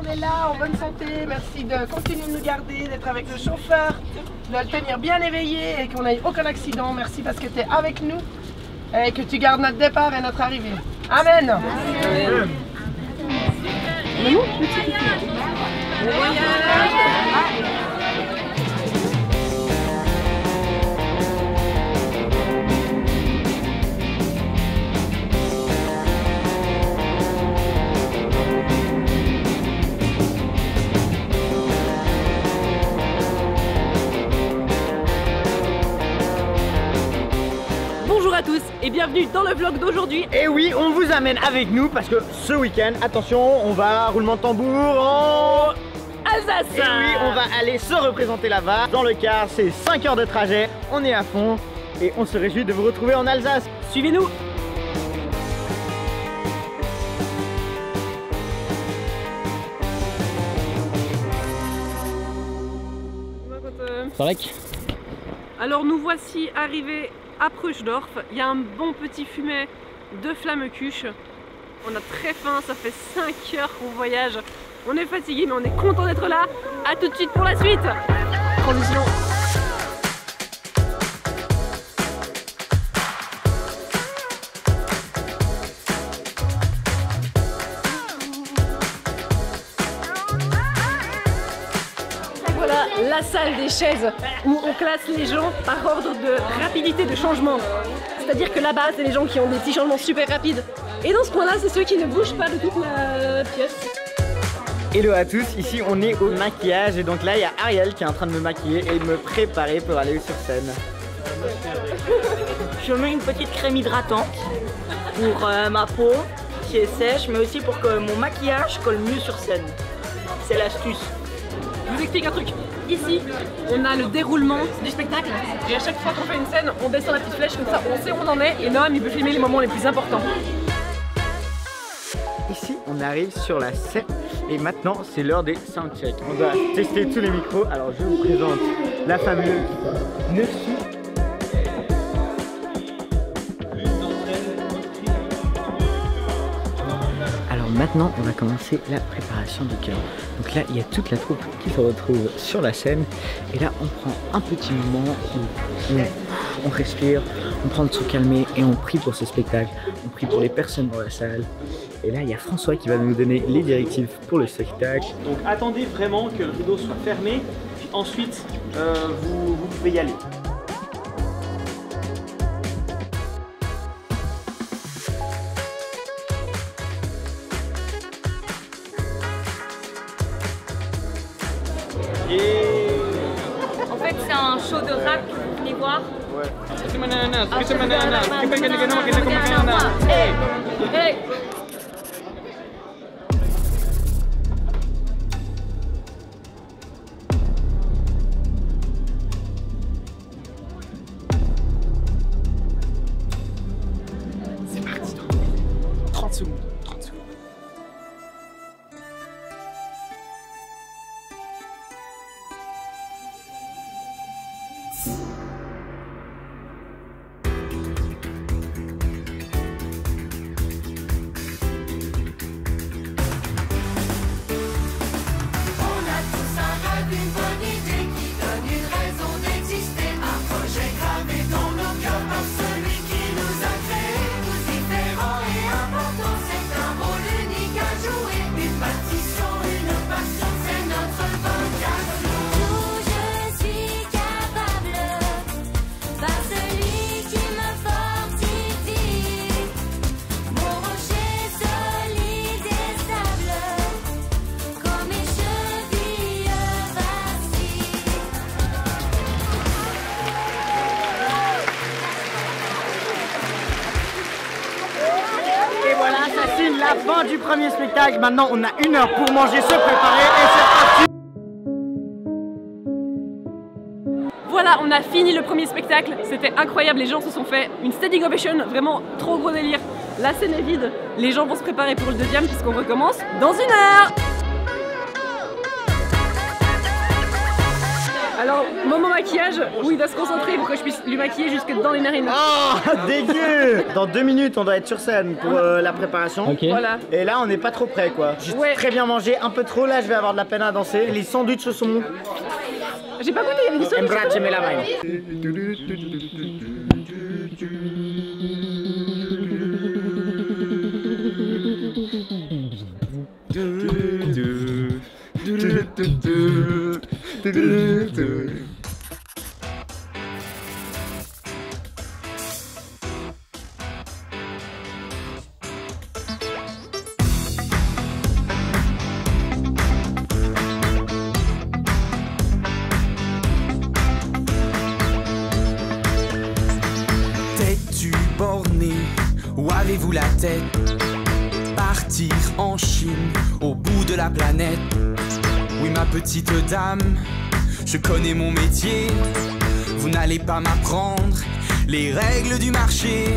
est là, en bonne santé. Merci de continuer de nous garder, d'être avec le chauffeur, de le tenir bien éveillé et qu'on n'ait aucun accident. Merci parce que tu es avec nous et que tu gardes notre départ et notre arrivée. Amen. Amen. Bon voyage. Bonjour à tous et bienvenue dans le vlog d'aujourd'hui. Et oui, on vous amène avec nous parce que ce week-end, attention, on va roulement de tambour en Alsace. Et oui, on va aller se représenter là-bas. Dans le car, c'est 5 heures de trajet, on est à fond et on se réjouit de vous retrouver en Alsace. Suivez-nous. Alors nous voici arrivés à Preuschdorf. Il y a un bon petit fumet de Flammekuche. On a très faim, ça fait 5 heures qu'on voyage. On est fatigué mais on est content d'être là. A tout de suite pour la suite. Transition. Voilà la salle des chaises où on classe les gens par ordre de rapidité de changement. C'est-à-dire que là-bas, c'est les gens qui ont des petits changements super rapides. Et dans ce coin-là, c'est ceux qui ne bougent pas de toute la pièce. Hello à tous, ici on est au maquillage et donc là il y a Ariel qui est en train de me maquiller et de me préparer pour aller sur scène. Je mets une petite crème hydratante pour ma peau qui est sèche, mais aussi pour que mon maquillage colle mieux sur scène. C'est l'astuce. Je vous explique un truc. Ici, on a le déroulement du spectacle et à chaque fois qu'on fait une scène, on descend la petite flèche comme ça, on sait où on en est et Noam il peut filmer les moments les plus importants. Ici on arrive sur la scène et maintenant c'est l'heure des soundchecks. On doit tester tous les micros. Alors je vous présente la fameuse Nessu. Alors maintenant on va commencer la préparation du chœur. Donc là il y a toute la troupe qui se retrouve sur la scène et là on prend un petit moment où on respire, on prend de se calmer et on prie pour ce spectacle, on prie pour les personnes dans la salle. Et là il y a François qui va nous donner les directives pour le spectacle. Donc attendez vraiment que le rideau soit fermé, puis ensuite vous pouvez y aller. En fait, c'est un show de rap que vous venez voir. Ouais. C'est parti. 30 secondes. 30 secondes. La fin du premier spectacle, maintenant on a 1 heure pour manger, se préparer et c'est parti. Voilà, on a fini le premier spectacle, c'était incroyable, les gens se sont fait une standing ovation, vraiment trop gros délire. La scène est vide, les gens vont se préparer pour le deuxième puisqu'on recommence dans 1 heure. Alors, moment maquillage, où il doit se concentrer pour que je puisse lui maquiller jusque dans les narines. Oh, dégueu! Dans 2 minutes, on doit être sur scène pour la préparation. Ok. Voilà. Et là, on n'est pas trop près, quoi. J'ai très bien mangé, un peu trop. Là, je vais avoir de la peine à danser. Les sandwichs au saumon. J'ai pas goûté, il y avait du sandwich. Embrace me la main. T'es-tu borné ou avez-vous la tête? Partir en Chine, au bout de la planète. Oui ma petite dame, je connais mon métier. Vous n'allez pas m'apprendre les règles du marché.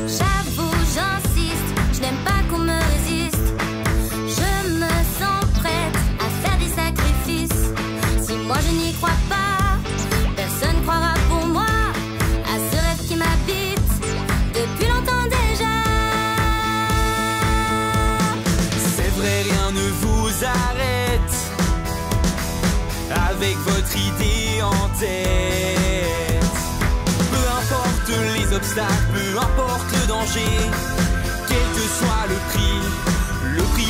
J'avoue, j'insiste, je n'aime pas qu'on me résiste. Je me sens prête à faire des sacrifices. Si moi je n'y crois pas, personne croira pour moi à ce rêve qui m'habite depuis longtemps déjà. C'est vrai, rien ne vous arrête avec votre idée en tête. Peu importe les obstacles, peu importe le danger, quel que soit le prix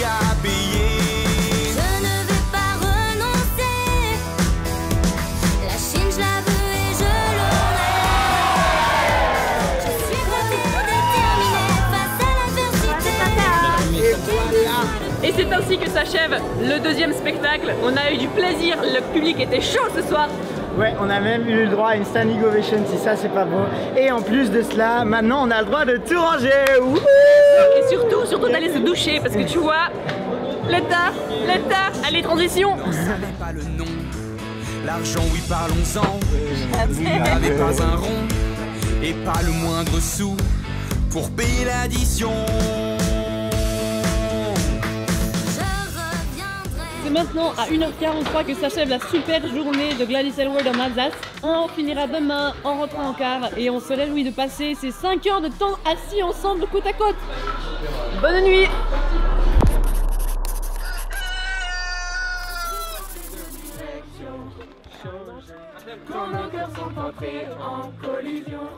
à payer. Je ne vais pas renoncer. La Chine, je la veux et je l'aurai. Je suis prête et déterminée face à l'adversité. Et c'est ainsi que s'achève le deuxième spectacle. On a eu du plaisir, le public était chaud ce soir. Ouais, on a même eu le droit à une standing ovation, si ça c'est pas beau. Et en plus de cela, maintenant on a le droit de tout ranger. Wouhou! Et surtout d'aller se doucher parce que tu vois, l'état, allez transition. Vous savez pas le nom, l'argent oui parlons-en. Vous n'avez pas un rond et pas le moindre sou pour payer l'addition. C'est maintenant à 1h43 que s'achève la super journée de Gladys Aylward en Alsace. On finira demain en rentrant en car et on se réjouit de passer ces 5 heures de temps assis ensemble côte à côte. Bonne nuit. Quand nos cœurs sont entrés en collision.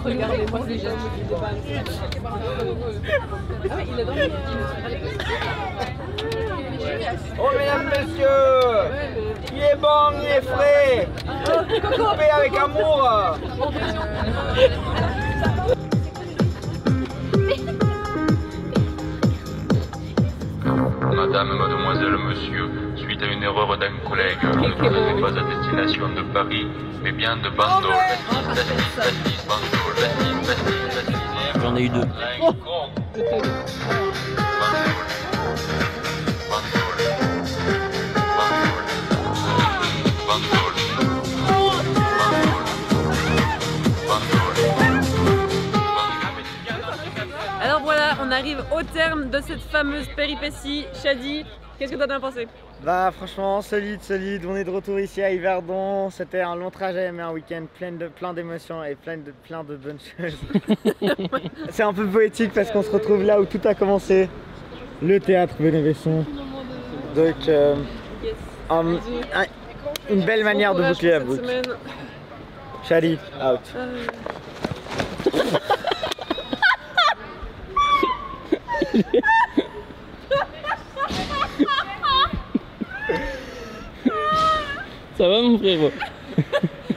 Regardez-moi ces gestes, Oh mesdames, messieurs, il est bon, il est frais. Coupé avec amour. Madame, mademoiselle, monsieur, suite à une erreur d'un collègue, l'on ne faisait pas à destination de Paris, mais bien de Bandol. Bastis, Bandol, Bastis. J'en ai eu 2. Alors voilà, on arrive au terme de cette fameuse péripétie. Shadi, qu'est-ce que tu en as pensé? Bah franchement, solide. On est de retour ici à Yverdon. C'était un long trajet, mais un week-end plein d'émotions et plein de bonnes choses. C'est un peu poétique parce qu'on se retrouve là où tout a commencé. Le théâtre Bénévesson. Donc, une belle manière de boucler la boucle. Shadi, out. Ça va mon frérot?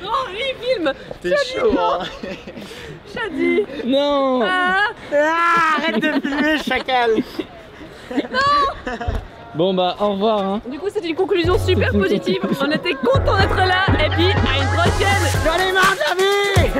Non, lui il filme. T'es chaud hein. Shadi. Non. Arrête de filmer, chacal. Bon bah au revoir hein. Du coup c'est une conclusion super positive. On était contents d'être là et puis à une prochaine. J'en ai marre de la vie.